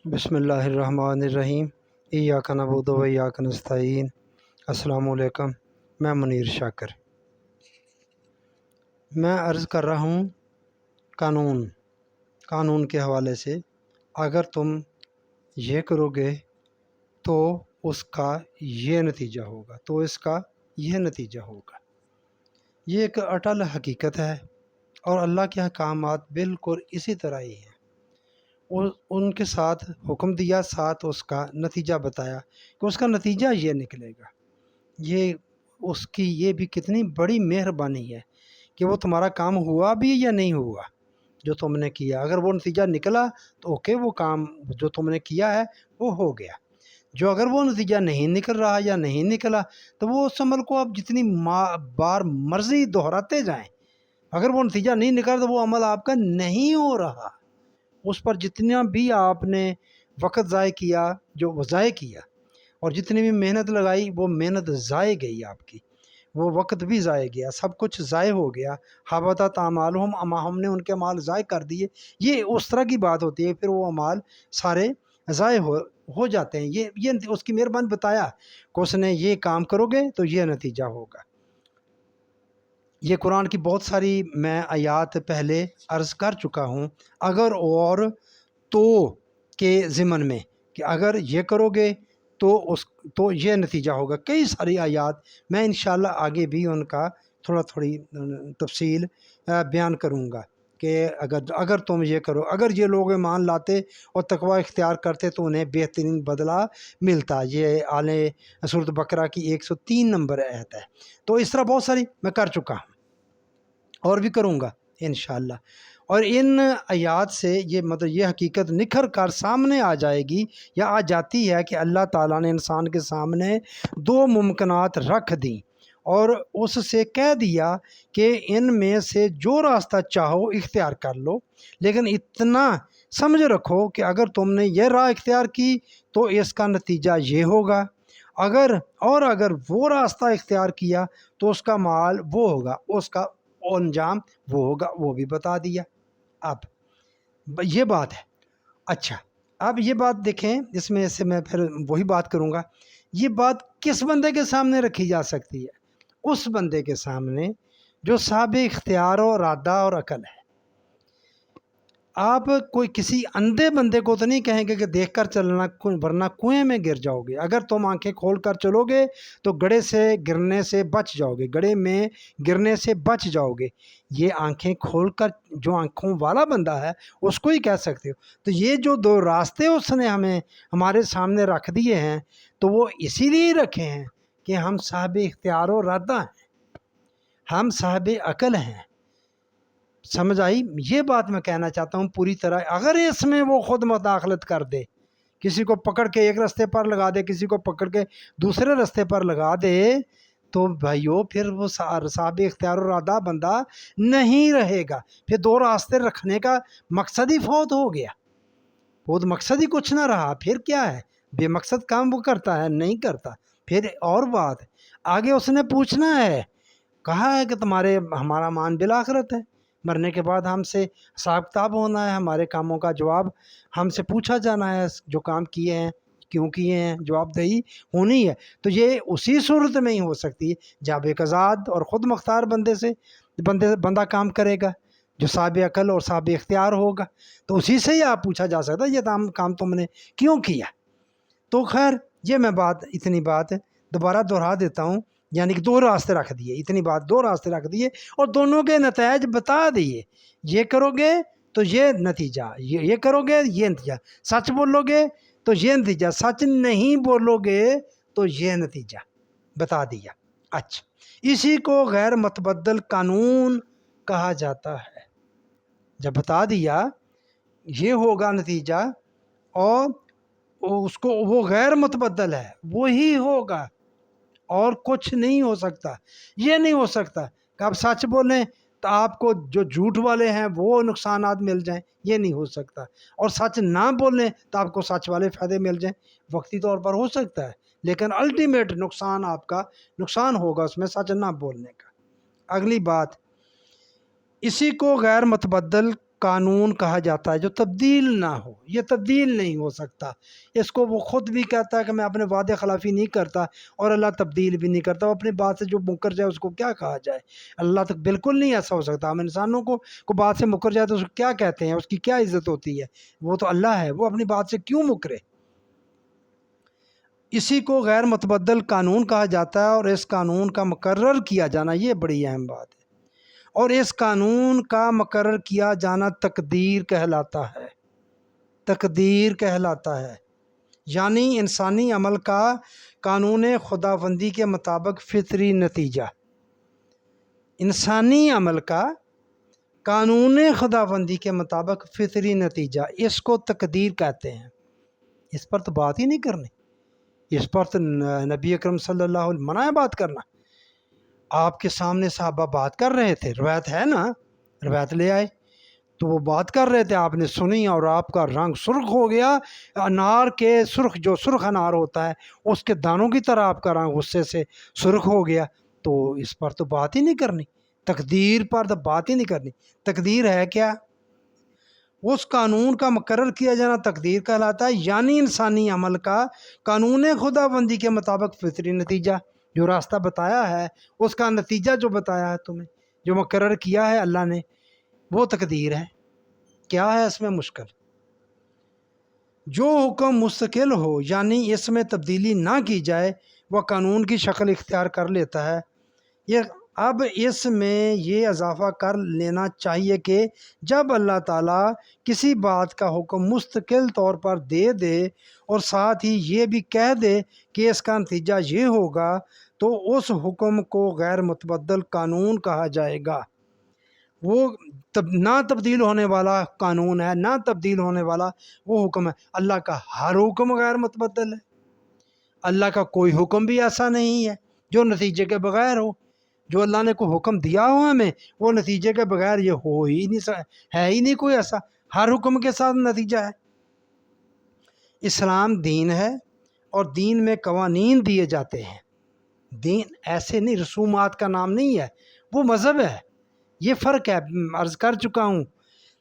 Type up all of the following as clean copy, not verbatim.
بسم اللہ الرحمن الرحیم۔ ایاک نعبد و ایاک نستعین۔ السلام علیکم، میں منیر شاکر۔ میں عرض کر رہا ہوں قانون کے حوالے سے، اگر تم یہ کرو گے تو اس کا یہ نتیجہ ہوگا، تو اس کا یہ نتیجہ ہوگا۔ یہ ایک اٹل حقیقت ہے، اور اللہ کے احکامات بالکل اسی طرح ہی ہیں۔ ان کے ساتھ حکم دیا، ساتھ اس کا نتیجہ بتایا کہ اس کا نتیجہ یہ نکلے گا۔ یہ اس کی یہ بھی کتنی بڑی مہربانی ہے کہ وہ تمہارا کام ہوا بھی یا نہیں ہوا جو تم نے کیا۔ اگر وہ نتیجہ نکلا تو اوکے، وہ کام جو تم نے کیا ہے وہ ہو گیا۔ جو اگر وہ نتیجہ نہیں نکل رہا یا نہیں نکلا تو وہ اس عمل کو آپ جتنی بار مرضی دہراتے جائیں، اگر وہ نتیجہ نہیں نکلا تو وہ عمل آپ کا نہیں ہو رہا۔ اس پر جتنا بھی آپ نے وقت ضائع کیا، جو وہ ضائع کیا، اور جتنی بھی محنت لگائی وہ محنت ضائع گئی، آپ کی وہ وقت بھی ضائع گیا، سب کچھ ضائع ہو گیا۔ حبطت اعمالہم، ہم نے ان کے اعمال ضائع کر دیے۔ یہ اس طرح کی بات ہوتی ہے، پھر وہ اعمال سارے ضائع ہو جاتے ہیں۔ یہ اس کی مہربانی بتایا کہ اس نے یہ کام کرو گے تو یہ نتیجہ ہوگا۔ یہ قرآن کی بہت ساری میں آیات پہلے عرض کر چکا ہوں، اگر اور تو کے ضمن میں، کہ اگر یہ کرو گے تو یہ نتیجہ ہوگا۔ کئی ساری آیات میں انشاءاللہ آگے بھی ان کا تھوڑی تفصیل بیان کروں گا کہ اگر تم یہ کرو، اگر یہ لوگ ایمان لاتے اور تقوی اختیار کرتے تو انہیں بہترین بدلہ ملتا۔ یہ سورۃ بقرہ کی 103 نمبر آیت ہے۔ تو اس طرح بہت ساری میں کر چکا ہوں اور بھی کروں گا انشاءاللہ۔ اور ان آیات سے یہ حقیقت نکھر کر سامنے آ جائے گی یا آ جاتی ہے کہ اللہ تعالیٰ نے انسان کے سامنے دو ممکنات رکھ دیں اور اس سے کہہ دیا کہ ان میں سے جو راستہ چاہو اختیار کر لو، لیکن اتنا سمجھ رکھو کہ اگر تم نے یہ راہ اختیار کی تو اس کا نتیجہ یہ ہوگا، اگر وہ راستہ اختیار کیا تو اس کا مال وہ ہوگا، اس کا انجام وہ ہوگا، وہ بھی بتا دیا۔ اب یہ بات ہے۔ اچھا، اب یہ بات دیکھیں، اس میں سے میں پھر وہی بات کروں گا۔ یہ بات کس بندے کے سامنے رکھی جا سکتی ہے؟ اس بندے کے سامنے جو صاحب اختیار و ارادہ اور عقل ہے۔ آپ کوئی کسی اندھے بندے کو تو نہیں کہیں گے کہ دیکھ کر چلنا ورنہ کنویں میں گر جاؤ گے۔ اگر تم آنکھیں کھول کر چلو گے تو گڑھے سے گرنے سے بچ جاؤ گے، گڑھے میں گرنے سے بچ جاؤ گے۔ یہ آنکھیں کھول کر جو آنکھوں والا بندہ ہے اس کو ہی کہہ سکتے ہو۔ تو یہ جو دو راستے اس نے ہمارے سامنے رکھ دیے ہیں تو وہ اسی لیے رکھے ہیں کہ ہم صاحب اختیار و ارادہ ہیں، ہم صاحب عقل ہیں۔ سمجھ آئی؟ یہ بات میں کہنا چاہتا ہوں پوری طرح۔ اگر اس میں وہ خود مداخلت کر دے، کسی کو پکڑ کے ایک رستے پر لگا دے، کسی کو پکڑ کے دوسرے رستے پر لگا دے، تو بھائیو پھر وہ صاحب اختیار و ارادہ بندہ نہیں رہے گا۔ پھر دو راستے رکھنے کا مقصد ہی فوت ہو گیا، وہ مقصد ہی کچھ نہ رہا۔ پھر کیا ہے؟ بے مقصد کام وہ کرتا ہے، نہیں کرتا۔ پھر اور بات آگے اس نے پوچھنا ہے، کہا ہے کہ ہمارا مان بالآخرت ہے، مرنے کے بعد ہم سے حساب کتاب ہونا ہے، ہمارے کاموں کا جواب ہم سے پوچھا جانا ہے، جو کام کیے ہیں کیوں کیے ہیں، جواب دہی ہونی ہے۔ تو یہ اسی صورت میں ہی ہو سکتی ہے جب ایک آزاد اور خود مختار بندہ کام کرے گا جو صاحب عقل اور صاحب اختیار ہوگا، تو اسی سے ہی آپ پوچھا جا سکتا ہے یہ کام تم نے کیوں کیا۔ تو خیر، یہ میں اتنی بات دوبارہ دہرا دیتا ہوں، یعنی کہ دو راستے رکھ دیے، اتنی بات، دو راستے رکھ دیے اور دونوں کے نتائج بتا دیے۔ یہ کرو گے تو یہ نتیجہ، یہ کرو گے یہ نتیجہ، سچ بولو گے تو یہ نتیجہ، سچ نہیں بولو گے تو یہ نتیجہ بتا دیا۔ اچھا، اسی کو غیر متبدل قانون کہا جاتا ہے۔ جب بتا دیا یہ ہوگا نتیجہ اور اس کو وہ غیر متبدل ہے، وہی ہوگا اور کچھ نہیں ہو سکتا۔ یہ نہیں ہو سکتا کہ آپ سچ بولیں تو آپ کو جو جھوٹ والے ہیں وہ نقصانات مل جائیں، یہ نہیں ہو سکتا۔ اور سچ نہ بولیں تو آپ کو سچ والے فائدے مل جائیں، وقتی طور پر ہو سکتا ہے، لیکن الٹیمیٹ نقصان آپ کا نقصان ہوگا اس میں سچ نہ بولنے کا۔ اگلی بات، اسی کو غیر متبدل قانون کہا جاتا ہے جو تبدیل نہ ہو، یہ تبدیل نہیں ہو سکتا۔ اس کو وہ خود بھی کہتا ہے کہ میں اپنے وعدے خلافی نہیں کرتا، اور اللہ تبدیل بھی نہیں کرتا۔ وہ اپنی بات سے جو مکر جائے اس کو کیا کہا جائے؟ اللہ تک بالکل نہیں ایسا ہو سکتا۔ ہم انسانوں کو بات سے مکر جائے تو اس کو کیا کہتے ہیں، اس کی کیا عزت ہوتی ہے؟ وہ تو اللہ ہے، وہ اپنی بات سے کیوں مکرے؟ اسی کو غیر متبدل قانون کہا جاتا ہے، اور اس قانون کا مقرر کیا جانا یہ بڑی اہم بات ہے۔ اور اس قانون کا مقرر کیا جانا تقدیر کہلاتا ہے، تقدیر کہلاتا ہے، یعنی انسانی عمل کا قانون خداوندی کے مطابق فطری نتیجہ۔ انسانی عمل کا قانون خداوندی کے مطابق فطری نتیجہ، اس کو تقدیر کہتے ہیں۔ اس پر تو بات ہی نہیں کرنی، اس پر تو نبی اکرم صلی اللہ علیہ وسلم منع ہے بات کرنا۔ آپ کے سامنے صحابہ بات کر رہے تھے، روایت ہے نا، روایت لے آئے تو وہ بات کر رہے تھے، آپ نے سنی اور آپ کا رنگ سرخ ہو گیا، انار کے سرخ، جو سرخ انار ہوتا ہے اس کے دانوں کی طرح آپ کا رنگ غصے سے سرخ ہو گیا۔ تو اس پر تو بات ہی نہیں کرنی، تقدیر پر تو بات ہی نہیں کرنی۔ تقدیر ہے کیا؟ اس قانون کا مقرر کیا جانا تقدیر کہلاتا ہے، یعنی انسانی عمل کا قانون خداوندی کے مطابق فطری نتیجہ۔ جو راستہ بتایا ہے، اس کا نتیجہ جو بتایا ہے تمہیں، جو مقرر کیا ہے اللہ نے، وہ تقدیر ہے۔ کیا ہے اس میں مشکل؟ جو حکم مستقل ہو، یعنی اس میں تبدیلی نہ کی جائے، وہ قانون کی شکل اختیار کر لیتا ہے۔ اب اس میں یہ اضافہ کر لینا چاہیے کہ جب اللہ تعالیٰ کسی بات کا حکم مستقل طور پر دے دے اور ساتھ ہی یہ بھی کہہ دے کہ اس کا نتیجہ یہ ہوگا، تو اس حکم کو غیر متبدل قانون کہا جائے گا۔ وہ نہ تبدیل ہونے والا قانون ہے، نہ تبدیل ہونے والا وہ حکم ہے۔ اللہ کا ہر حکم غیر متبدل ہے۔ اللہ کا کوئی حکم بھی ایسا نہیں ہے جو نتیجے کے بغیر ہو۔ جو اللہ نے کوئی حکم دیا ہو ہمیں، وہ نتیجے کے بغیر یہ ہو ہی نہیں، ہے ہی نہیں کوئی ایسا۔ ہر حکم کے ساتھ نتیجہ ہے۔ اسلام دین ہے، اور دین میں قوانین دیے جاتے ہیں۔ دین ایسے نہیں، رسومات کا نام نہیں ہے، وہ مذہب ہے۔ یہ فرق ہے، عرض کر چکا ہوں۔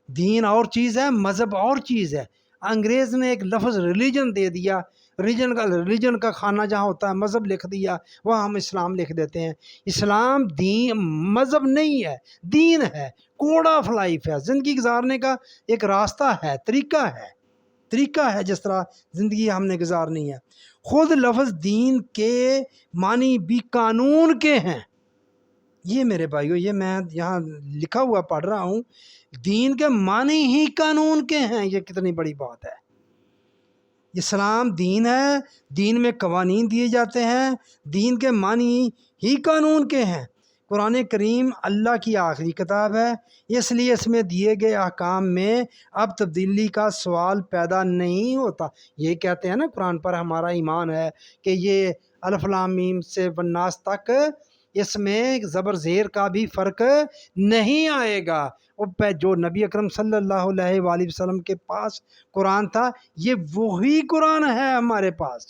دین اور چیز ہے، مذہب اور چیز ہے۔ انگریز نے ایک لفظ ریلیجن دے دیا، ریلیجن کا خانہ جہاں ہوتا ہے مذہب لکھ دیا، وہاں ہم اسلام لکھ دیتے ہیں۔ اسلام دین مذہب نہیں ہے، دین ہے، کوڈ آف لائف ہے، زندگی گزارنے کا ایک راستہ ہے، طریقہ ہے جس طرح زندگی ہم نے گزارنی ہے۔ خود لفظ دین کے معنی بھی قانون کے ہیں۔ یہ میرے بھائیو، یہ میں یہاں لکھا ہوا پڑھ رہا ہوں، دین کے معنی ہی قانون کے ہیں۔ یہ کتنی بڑی بات ہے۔ اسلام دین ہے، دین میں قوانین دیے جاتے ہیں، دین کے معنی ہی قانون کے ہیں۔ قرآن کریم اللہ کی آخری کتاب ہے، اس لیے اس میں دیے گئے احکام میں اب تبدیلی کا سوال پیدا نہیں ہوتا۔ یہ کہتے ہیں نا قرآن پر ہمارا ایمان ہے کہ یہ الف لام میم سے والناس تک، اس میں زبر زیر کا بھی فرق نہیں آئے گا۔ جو نبی اکرم صلی اللہ علیہ وآلہ وسلم کے پاس قرآن تھا، یہ وہی قرآن ہے ہمارے پاس،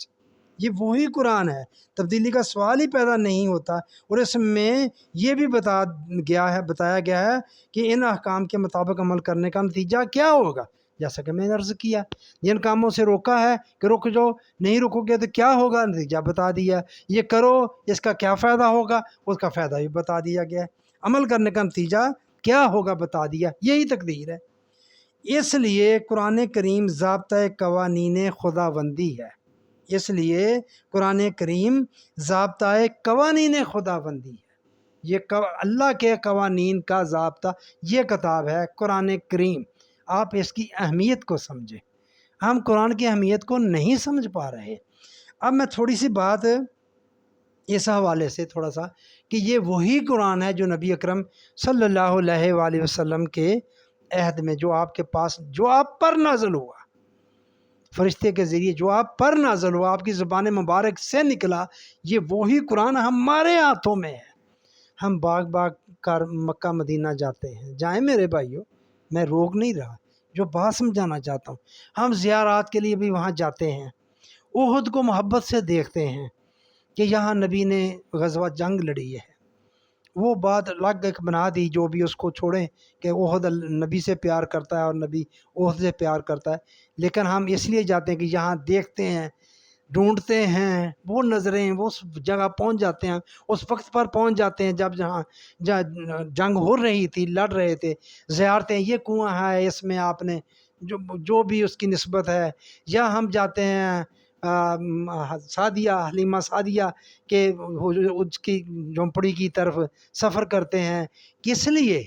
یہ وہی قرآن ہے۔ تبدیلی کا سوال ہی پیدا نہیں ہوتا۔ اور اس میں یہ بھی بتایا گیا ہے کہ ان احکام کے مطابق عمل کرنے کا نتیجہ کیا ہوگا۔ جیسا کہ میں نے عرض کیا، جن کاموں سے روکا ہے کہ رک جاؤ، نہیں رکو گے تو کیا ہوگا، نتیجہ بتا دیا۔ یہ کرو، اس کا کیا فائدہ ہوگا، اس کا فائدہ بھی بتا دیا گیا ہے۔ عمل کرنے کا نتیجہ کیا ہوگا بتا دیا، یہی تقدیر ہے۔ اس لیے قرآن کریم ضابطۂ قوانین خداوندی ہے۔ اس لیے قرآن کریم ضابطۂ قوانین خداوندی ہے۔ یہ اللہ کے قوانین کا ضابطہ، یہ کتاب ہے قرآن کریم۔ آپ اس کی اہمیت کو سمجھیں۔ ہم قرآن کی اہمیت کو نہیں سمجھ پا رہے۔ اب میں تھوڑی سی بات اس حوالے سے تھوڑا سا کہ یہ وہی قرآن ہے جو نبی اکرم صلی اللہ علیہ وآلہ وسلم کے عہد میں، جو آپ کے پاس، جو آپ پر نازل ہوا، فرشتے کے ذریعے جو آپ پر نازل ہوا، آپ کی زبان مبارک سے نکلا، یہ وہی قرآن ہمارے ہاتھوں میں ہے۔ ہم باغ کر مکہ مدینہ جاتے ہیں، جائیں میرے بھائیوں، میں روک نہیں رہا، جو بات سمجھانا چاہتا ہوں۔ ہم زیارات کے لیے بھی وہاں جاتے ہیں، احد کو محبت سے دیکھتے ہیں کہ یہاں نبی نے غزوہ جنگ لڑی ہے، وہ بات الگ ایک بنا دی، جو بھی اس کو چھوڑیں کہ احد نبی سے پیار کرتا ہے اور نبی احد سے پیار کرتا ہے، لیکن ہم اس لیے جاتے ہیں کہ یہاں دیکھتے ہیں، ڈھونڈتے ہیں، وہ نظریں وہ اس جگہ پہنچ جاتے ہیں، اس وقت پر پہنچ جاتے ہیں جب جہاں جنگ ہو رہی تھی، لڑ رہے تھے، زیارتیں یہ کنواں ہے، اس میں آپ نے جو بھی اس کی نسبت ہے، یا ہم جاتے ہیں سعدیہ، حلیمہ سعدیہ کے اس کی جھونپڑی کی طرف سفر کرتے ہیں، کس لیے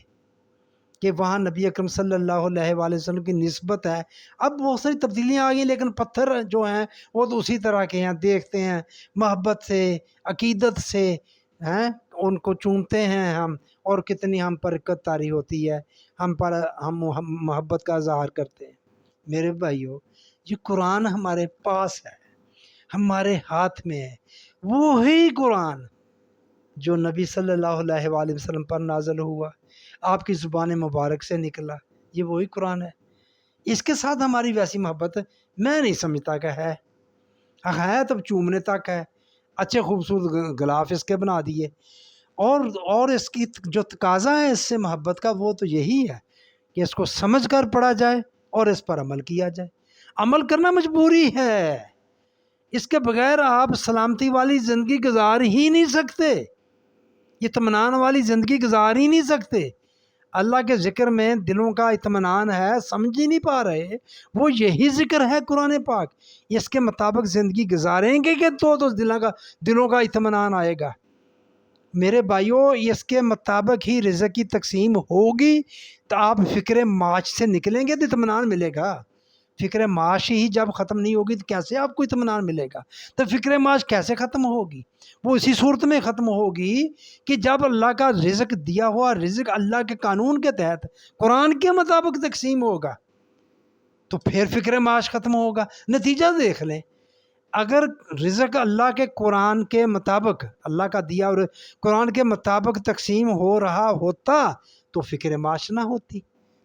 کہ وہاں نبی اکرم صلی اللہ علیہ وآلہ وسلم کی نسبت ہے۔ اب بہت ساری تبدیلیاں آ گئی، لیکن پتھر جو ہیں وہ تو اسی طرح کے ہیں، دیکھتے ہیں محبت سے، عقیدت سے، ہیں ان کو چومتے ہیں ہم، اور کتنی ہم پر عقت طاری ہوتی ہے، ہم محبت کا اظہار کرتے ہیں۔ میرے بھائیو، یہ قرآن ہمارے پاس ہے، ہمارے ہاتھ میں ہے، وہی قرآن جو نبی صلی اللہ علیہ وآلہ وسلم پر نازل ہوا، آپ کی زبان مبارک سے نکلا، یہ وہی قرآن ہے۔ اس کے ساتھ ہماری ویسی محبت میں نہیں سمجھتا کہ ہے تب چومنے تک ہے، اچھے خوبصورت غلاف اس کے بنا دیے، اور اس کی جو تقاضا ہے اس سے محبت کا، وہ تو یہی ہے کہ اس کو سمجھ کر پڑھا جائے اور اس پر عمل کیا جائے۔ عمل کرنا مجبوری ہے، اس کے بغیر آپ سلامتی والی زندگی گزار ہی نہیں سکتے، اطمینان والی زندگی گزار ہی نہیں سکتے۔ اللہ کے ذکر میں دلوں کا اطمینان ہے، سمجھ ہی نہیں پا رہے، وہ یہی ذکر ہے قرآن پاک، اس کے مطابق زندگی گزاریں گے کہ تو دلوں کا اطمینان آئے گا۔ میرے بھائیوں، اس کے مطابق ہی رزق کی تقسیم ہوگی، تو آپ فکر معاش سے نکلیں گے تو اطمینان ملے گا۔ فکر معاش ہی جب ختم نہیں ہوگی تو کیسے آپ کو اطمینان ملے گا؟ تو فکر معاش کیسے ختم ہوگی؟ وہ اسی صورت میں ختم ہوگی کہ جب اللہ کا رزق دیا ہوا رزق اللہ کے قانون کے تحت قرآن کے مطابق تقسیم ہوگا، تو پھر فکر معاش ختم ہوگا۔ نتیجہ دیکھ لیں، اگر رزق اللہ کے قرآن کے مطابق، اللہ کا دیا اور قرآن کے مطابق تقسیم ہو رہا ہوتا تو فکر معاش نہ ہوتی،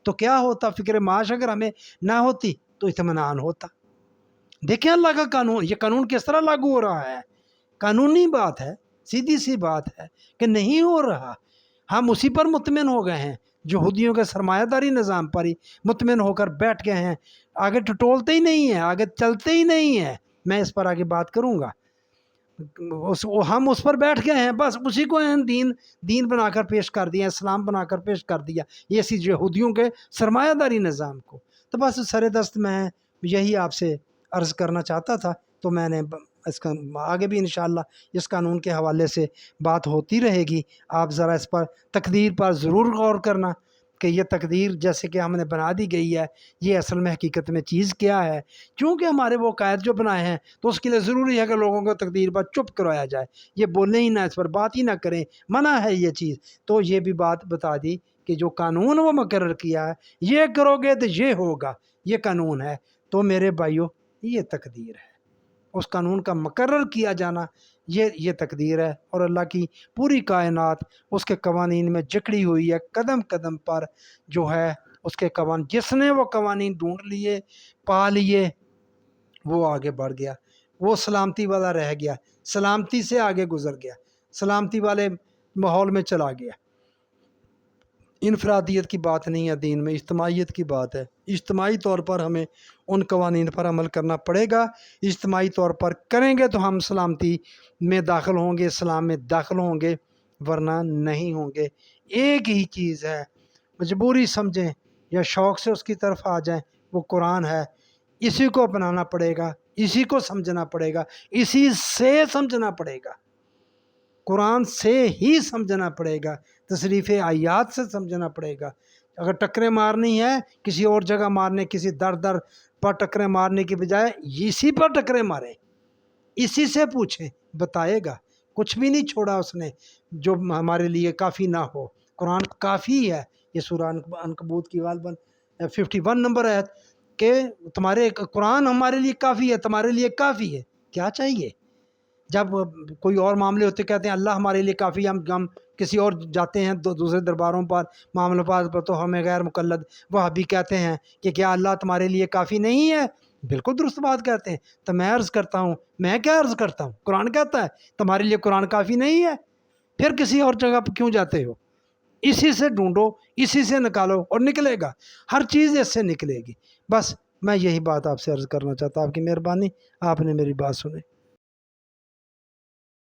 تو کیا ہوتا؟ فکر معاش اگر ہمیں نہ ہوتی تو اطمینان ہوتا۔ دیکھیں اللہ کا قانون، یہ قانون کس طرح لاگو ہو رہا ہے، قانونی بات ہے، سیدھی سی بات ہے کہ نہیں ہو رہا، ہم اسی پر مطمئن ہو گئے ہیں، یہودیوں کے سرمایہ داری نظام پر ہی مطمئن ہو کر بیٹھ گئے ہیں، آگے ٹٹولتے ہی نہیں ہیں، آگے چلتے ہی نہیں ہیں۔ میں اس پر آگے بات کروں گا، ہم اس پر بیٹھ گئے ہیں، بس اسی کو دین بنا کر پیش کر دیا، اسلام بنا کر پیش کر دیا، یہ اسی یہودیوں کے سرمایہ داری نظام کو۔ تو بس سر دست میں یہی آپ سے عرض کرنا چاہتا تھا، تو میں نے اس کا آگے بھی انشاءاللہ اس قانون کے حوالے سے بات ہوتی رہے گی۔ آپ ذرا اس پر تقدیر پر ضرور غور کرنا کہ یہ تقدیر جیسے کہ ہم نے بنا دی گئی ہے، یہ اصل میں حقیقت میں چیز کیا ہے، چونکہ ہمارے وہ قائد جو بنائے ہیں تو اس کے لیے ضروری ہے کہ لوگوں کو تقدیر پر چپ کرایا جائے، یہ بولیں ہی نہ، اس پر بات ہی نہ کریں، منع ہے یہ چیز۔ تو یہ بھی بات بتا دی کہ جو قانون وہ مقرر کیا ہے، یہ کرو گے تو یہ ہوگا، یہ قانون ہے۔ تو میرے بھائیوں، یہ تقدیر ہے، اس قانون کا مقرر کیا جانا یہ تقدیر ہے، اور اللہ کی پوری کائنات اس کے قوانین میں جکڑی ہوئی ہے، قدم قدم پر جو ہے اس کے قوانین، جس نے وہ قوانین ڈھونڈ لیے، پا لیے، وہ آگے بڑھ گیا، وہ سلامتی والا رہ گیا، سلامتی سے آگے گزر گیا، سلامتی والے ماحول میں چلا گیا۔ انفرادیت کی بات نہیں ہے دین میں، اجتماعیت کی بات ہے۔ اجتماعی طور پر ہمیں ان قوانین پر عمل کرنا پڑے گا، اجتماعی طور پر کریں گے تو ہم سلامتی میں داخل ہوں گے، اسلام میں داخل ہوں گے، ورنہ نہیں ہوں گے۔ ایک ہی چیز ہے، مجبوری سمجھیں یا شوق سے اس کی طرف آ جائیں، وہ قرآن ہے، اسی کو اپنانا پڑے گا، اسی کو سمجھنا پڑے گا، اسی سے سمجھنا پڑے گا، قرآن سے ہی سمجھنا پڑے گا، تصریف آیات سے سمجھنا پڑے گا۔ اگر ٹکریں مارنی ہے کسی اور جگہ مارنے، کسی در پر ٹکریں مارنے کی بجائے اسی پر ٹکریں ماریں، اسی سے پوچھیں، بتائے گا۔ کچھ بھی نہیں چھوڑا اس نے جو ہمارے لیے کافی نہ ہو، قرآن کافی ہے۔ یہ سورہ عنکبوت کی غالباً 51 نمبر ہے کہ تمہارے قرآن ہمارے لیے کافی ہے، تمہارے لیے کافی ہے، کیا چاہیے؟ جب کوئی اور معاملے ہوتے کہتے ہیں اللہ ہمارے لیے کافی، ہم کسی اور جاتے ہیں دوسرے درباروں پر، معاملات پر، تو ہمیں غیر مقلد وہابی کہتے ہیں کہ کیا اللہ تمہارے لیے کافی نہیں ہے؟ بالکل درست بات کہتے ہیں۔ تو میں عرض کرتا ہوں، میں کیا عرض کرتا ہوں، قرآن کہتا ہے تمہارے لیے قرآن کافی نہیں ہے؟ پھر کسی اور جگہ پہ کیوں جاتے ہو؟ اسی سے ڈھونڈو، اسی سے نکالو اور نکلے گا، ہر چیز اس سے نکلے گی۔ بس میں یہی بات آپ سے عرض کرنا چاہتا ہوں، آپ کی مہربانی، آپ نے میری بات سنی۔